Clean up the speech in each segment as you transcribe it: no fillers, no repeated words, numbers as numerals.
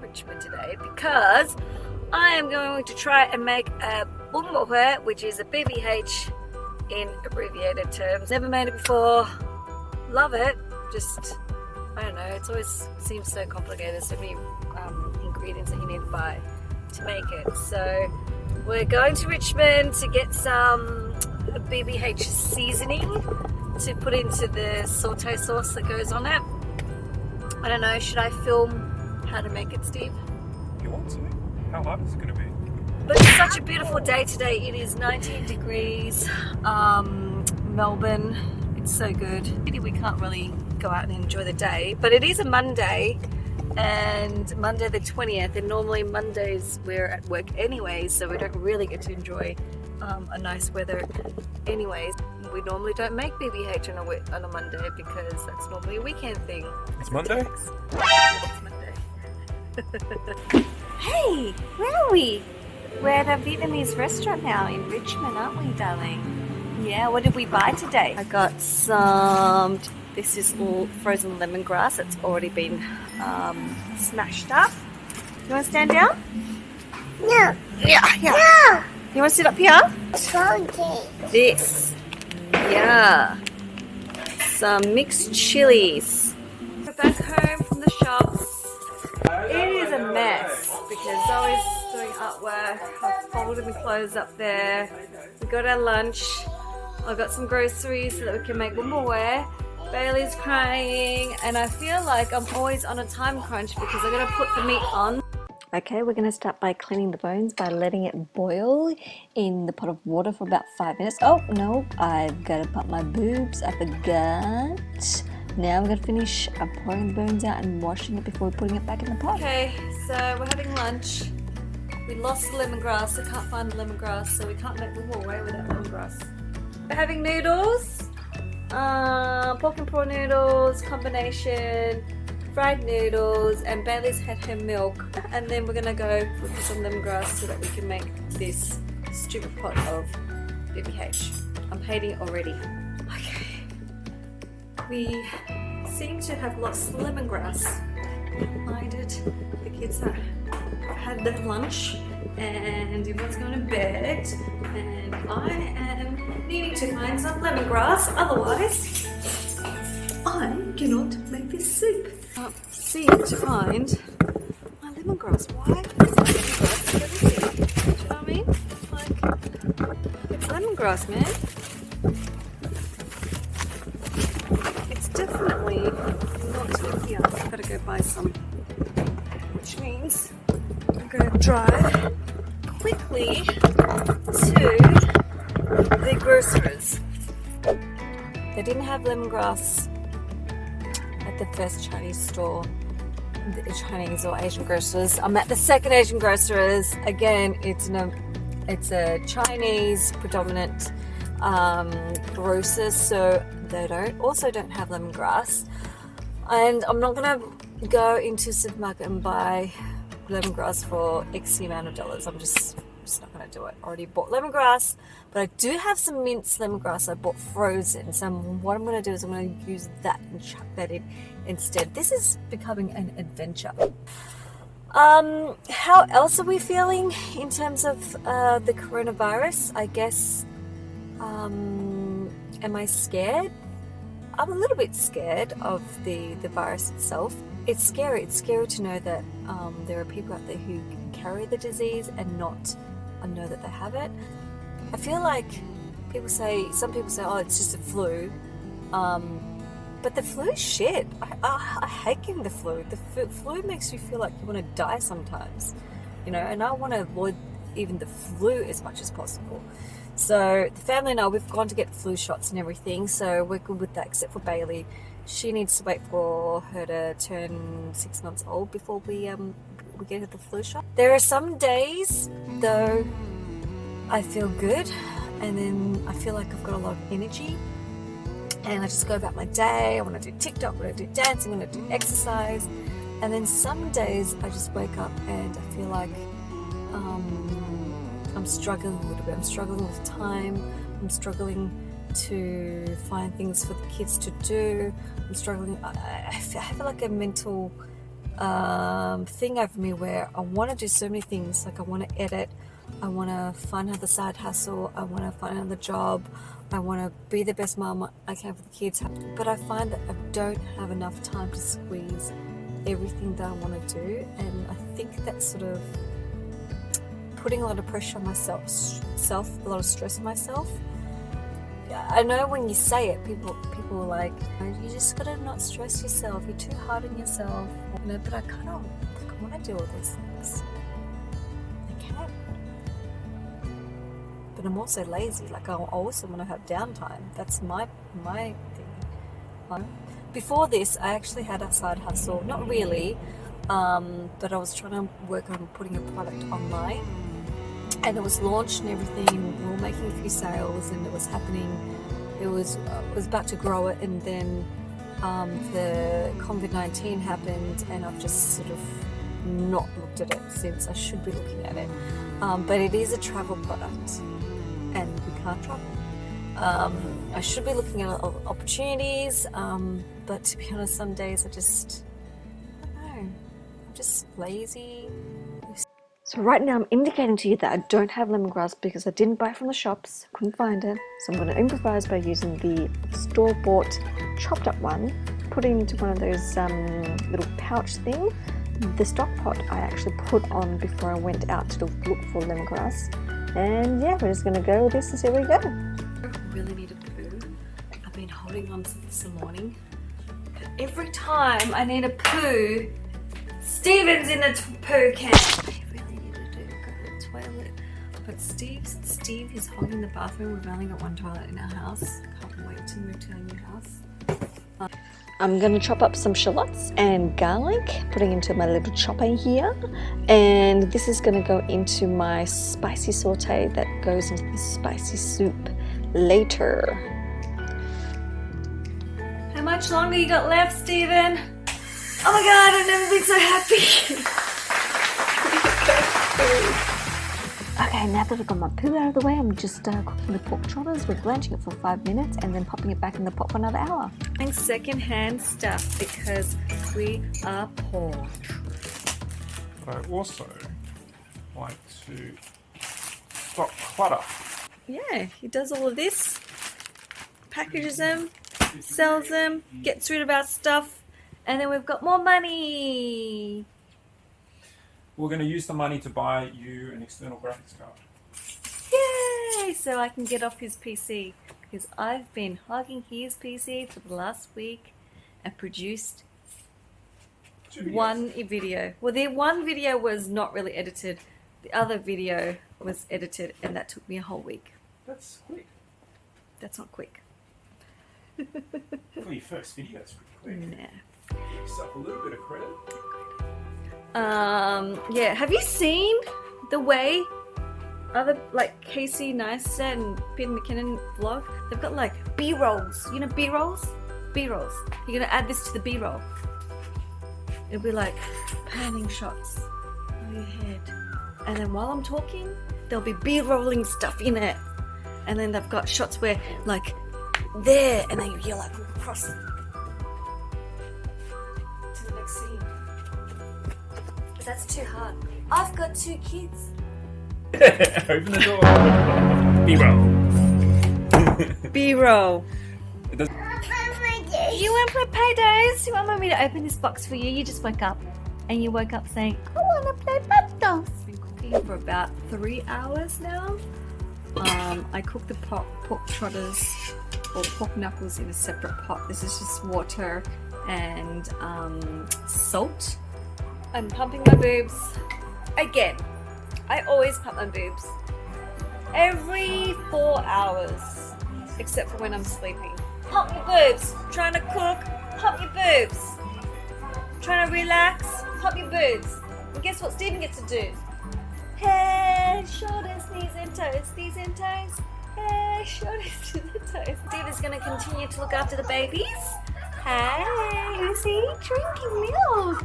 Richmond today because I am going to try and make a Bun Bo Hue, which is a BBH in abbreviated terms. Never made it before, love it, just, I don't know, it's always seems so complicated, so many ingredients that you need to buy to make it. So we're going to Richmond to get some BBH seasoning to put into the saute sauce that goes on it. I don't know, should I film how to make it, Steve? You want to? How hard is it going to be? But it's such a beautiful day today. It is 19 degrees, Melbourne. It's so good. We can't really go out and enjoy the day, but it is a Monday, and Monday the 20th, and normally Mondays we're at work anyway, so we don't really get to enjoy a nice weather anyways. We normally don't make BBH on a Monday because that's normally a weekend thing. It's Monday? It's Monday. Hey, where are we? We're at a Vietnamese restaurant now in Richmond, aren't we, darling? Yeah, what did we buy today? I got some, this is all frozen lemongrass. It's already been smashed up. You want to stand down? No. Yeah. No. You want to sit up here? Okay. This. Yeah. Some mixed chilies. We're back home from the shops. It is a mess because Zoe's doing artwork. I've folded the clothes up there. We got our lunch. I got some groceries so that we can make Bun Bo Hue. Bailey's crying, and I feel like I'm always on a time crunch because I'm gonna put the meat on. Okay, we're gonna start by cleaning the bones by letting it boil in the pot of water for about 5 minutes. Oh no, I've got to put my boobs. I forgot. Now we're gonna finish pouring the bones out and washing it before putting it back in the pot. Okay, so we're having lunch. We lost the lemongrass. I can't find the lemongrass, so we can't make Bun Bo Hue without lemongrass. We're having noodles, pork and prawn noodles combination, fried noodles, and Bailey's had her milk. And then we're gonna go look for some lemongrass so that we can make this stupid pot of BBH. I'm hating it already. Okay. We seem to have lost the lemongrass. I did. The kids have had their lunch and everyone's going to bed, and I am needing to find some lemongrass, otherwise I cannot make this soup. I seem to find my lemongrass. Why? Lemongrass is everything. Do you know what I mean? Like, it's lemongrass, man. Definitely not in here. I've got to go buy some, which means I'm going to drive quickly to the grocer's. They didn't have lemongrass at the first Chinese store, the Chinese or Asian grocers. I'm at the second Asian grocers. Again, it's a Chinese predominant grocers, so they also don't have lemongrass, and I'm not gonna go into a supermarket and buy lemongrass for X amount of dollars. I'm just not gonna do it. I already bought lemongrass, but I do have some minced lemongrass I bought frozen, so what I'm gonna do is I'm gonna use that and chuck that in instead. This is becoming an adventure. How else are we feeling in terms of the coronavirus? I guess am I scared? I'm a little bit scared of the virus itself. It's scary. It's scary to know that there are people out there who can carry the disease and not know that they have it. I feel like some people say, oh, it's just a flu. But the flu is shit. I hate getting the flu. The flu makes you feel like you want to die sometimes, you know, and I want to avoid even the flu as much as possible. So the family and I, we've gone to get flu shots and everything, so we're good with that, except for Bailey. She needs to wait for her to turn 6 months old before we get her the flu shot. There are some days, though, I feel good, and then I feel like I've got a lot of energy, and I just go about my day. I want to do TikTok, I want to do dancing, I want to do exercise, and then some days I just wake up and I feel like I'm struggling a little bit. I'm struggling with time. I'm struggling to find things for the kids to do. I'm struggling. I feel like a mental thing over me where I want to do so many things. Like I want to edit, I want to find another side hustle, I want to find another job, I want to be the best mom I can for the kids. But I find that I don't have enough time to squeeze everything that I want to do, and I think that's sort of putting a lot of pressure on myself, a lot of stress on myself. I know when you say it, people are like, you just gotta not stress yourself, you're too hard on yourself. You know, but I kind of want to do all these things. I can. But I'm also lazy. Like I also want to have downtime. That's my thing. Before this, I actually had a side hustle. Not really, but I was trying to work on putting a product online. And it was launched and everything. We were making a few sales, and it was happening. I was about to grow it, and then the COVID-19 happened, and I've just sort of not looked at it since. I should be looking at it, but it is a travel product, and we can't travel. I should be looking at opportunities, but to be honest, some days I don't know. I'm just lazy. So right now I'm indicating to you that I don't have lemongrass because I didn't buy it from the shops, couldn't find it. So I'm going to improvise by using the store-bought chopped up one, put it into one of those little pouch thing. The stock pot I actually put on before I went out to look for lemongrass. And yeah, we're just going to go with this and see where we go. I really need a poo. I've been holding on to this all morning. But every time I need a poo, Steven's in the poo can. Toilet, but Steve is hogging the bathroom. We've only got one toilet in our house. Can't wait to move to our new house. I'm gonna chop up some shallots and garlic, putting into my little chopper here, and this is gonna go into my spicy saute that goes into the spicy soup later. How much longer you got left, Steven? Oh my god, I've never been so happy. Okay, now that I've got my poo out of the way, I'm just cooking the pork trotters. We're blanching it for 5 minutes and then popping it back in the pot for another hour. Buying second-hand stuff because we are poor. But I also like to stop clutter. Yeah, he does all of this, packages them, sells them, gets rid of our stuff, and then we've got more money. We're going to use the money to buy you an external graphics card. Yay! So I can get off his PC, because I've been hogging his PC for the last week and produced one video. Well, the one video was not really edited. The other video was edited, and that took me a whole week. That's quick. That's not quick. For your first video, it's pretty quick. Nah. Give yourself a little bit of credit. Yeah, have you seen the way other, like, Casey Neistat and Peter McKinnon vlog? They've got, like, B-rolls. You know B-rolls? B-rolls. You're gonna add this to the B-roll. It'll be, like, panning shots of your head. And then while I'm talking, there'll be B-rolling stuff in it. And then they've got shots where, like, there, and then you're, like, across to the next scene. But that's too hard. I've got 2 kids. Open the door. B-roll. B-roll. It does. You went for paydays? You want me to open this box for you? You just woke up. And you woke up saying, I want to play Buttons. I've been cooking for about 3 hours now. I cooked the pork trotters or pork knuckles in a separate pot. This is just water and salt. I'm pumping my boobs. Again, I always pump my boobs. Every 4 hours, except for when I'm sleeping. Pump your boobs. Trying to cook, pump your boobs. Trying to relax, pump your boobs. And guess what Stephen gets to do? Head, shoulders, knees and toes, knees and toes. Head, shoulders to the toes. Stephen's going to continue to look after the babies. Hey, who's he? Drinking milk.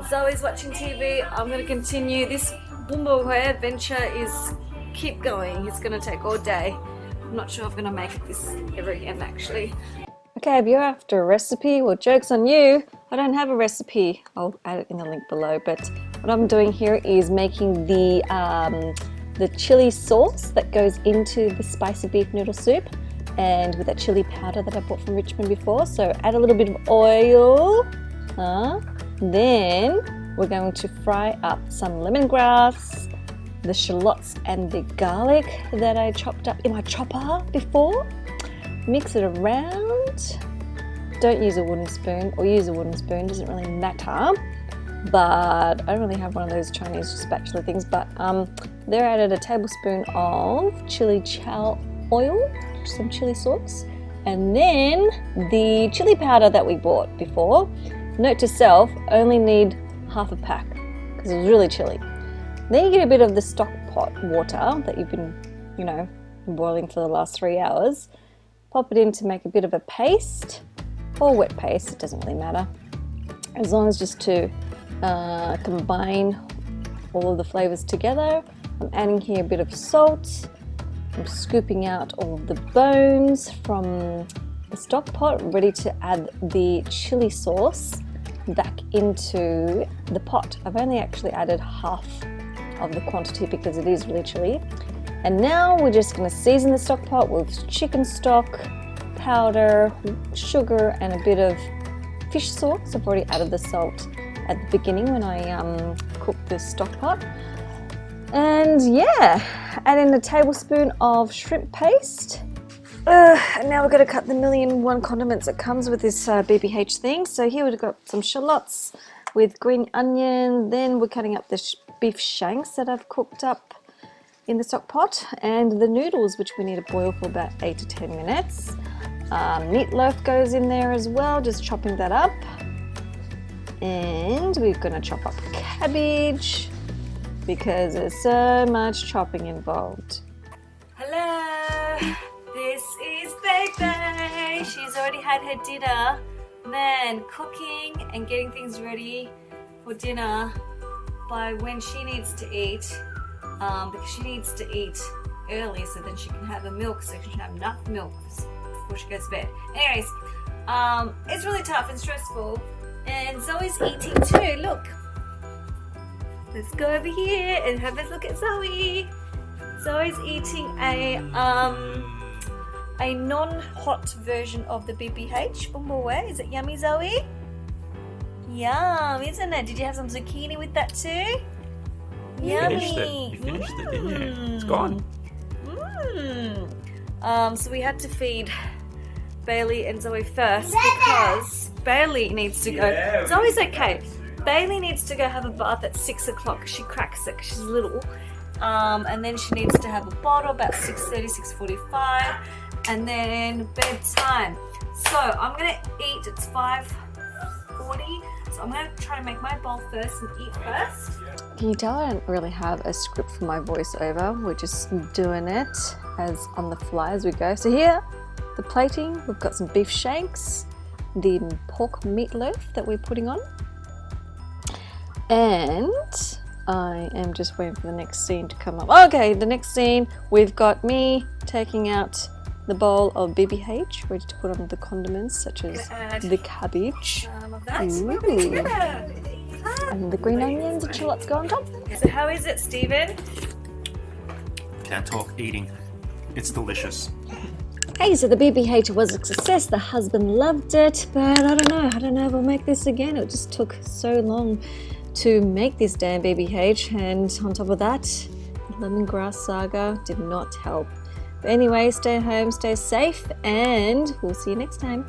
Zoe's watching TV. I'm going to continue. This Bun Bo Hue adventure is keep going. It's going to take all day. I'm not sure if I'm going to make it this ever again, actually. Okay, if you're after a recipe, well, joke's on you. I don't have a recipe. I'll add it in the link below. But what I'm doing here is making the chili sauce that goes into the spicy beef noodle soup, and with that chili powder that I bought from Richmond before. So add a little bit of oil. Then we're going to fry up some lemongrass, the shallots and the garlic that I chopped up in my chopper before. Mix it around. Don't use a wooden spoon, or use a wooden spoon, doesn't really matter. But I don't really have one of those Chinese spatula things. But there I added a tablespoon of chili chow oil, some chili sauce, and then the chili powder that we bought before. Note to self, only need half a pack because it was really chilly. Then you get a bit of the stock pot water that you've been, boiling for the last 3 hours. Pop it in to make a bit of a paste, or wet paste, it doesn't really matter. As long as just to combine all of the flavors together. I'm adding here a bit of salt. I'm scooping out all of the bones from the stock pot, ready to add the chili sauce back into the pot. I've only actually added half of the quantity because it is really chilly. And now we're just going to season the stock pot with chicken stock, powder, sugar, and a bit of fish sauce. I've already added the salt at the beginning when I cooked the stock pot. And yeah, add in a tablespoon of shrimp paste. And now we're going to cut the 1,000,001 condiments that comes with this BBH thing. So here we've got some shallots with green onion. Then we're cutting up the beef shanks that I've cooked up in the stock pot, and the noodles, which we need to boil for about 8 to 10 minutes. Meatloaf goes in there as well, just chopping that up. And we're going to chop up cabbage because there's so much chopping involved. Hello! This is Baby. She's already had her dinner. Man, cooking and getting things ready for dinner by when she needs to eat, because she needs to eat early so then she can have a milk, so she can have enough milk before she goes to bed. Anyways, it's really tough and stressful, and Zoe's eating too. Look, let's go over here and have a look at Zoe. Zoe's eating a non-hot version of the BBH. Bun Bo Hue. Is it yummy, Zoe? Yum, isn't it? Did you have some zucchini with that too? Yummy. You finished it, didn't you? It's gone. So we had to feed Bailey and Zoe first because Bailey needs to go. Zoe's okay. Bailey needs to go have a bath at 6 o'clock. She cracks it because she's little. And then she needs to have a bottle about 6:30, 6:45. And then bedtime. So I'm going to eat. It's 5:40. So I'm going to try to make my bowl first and eat first. Can you tell I don't really have a script for my voiceover? We're just doing it as on the fly as we go. So here, the plating, we've got some beef shanks, the pork meatloaf that we're putting on. And I am just waiting for the next scene to come up. Okay, the next scene, we've got me taking out the bowl of BBH, ready to put on the condiments such as the cabbage. Some of that. And the green onions and shallots go on top. So how is it, Stephen? Can't talk, eating. It's delicious. Hey, so the BBH was a success. The husband loved it, but I don't know if we'll make this again. It just took so long to make this damn BBH, and on top of that, the lemongrass saga did not help. But anyway, stay home, stay safe, and we'll see you next time.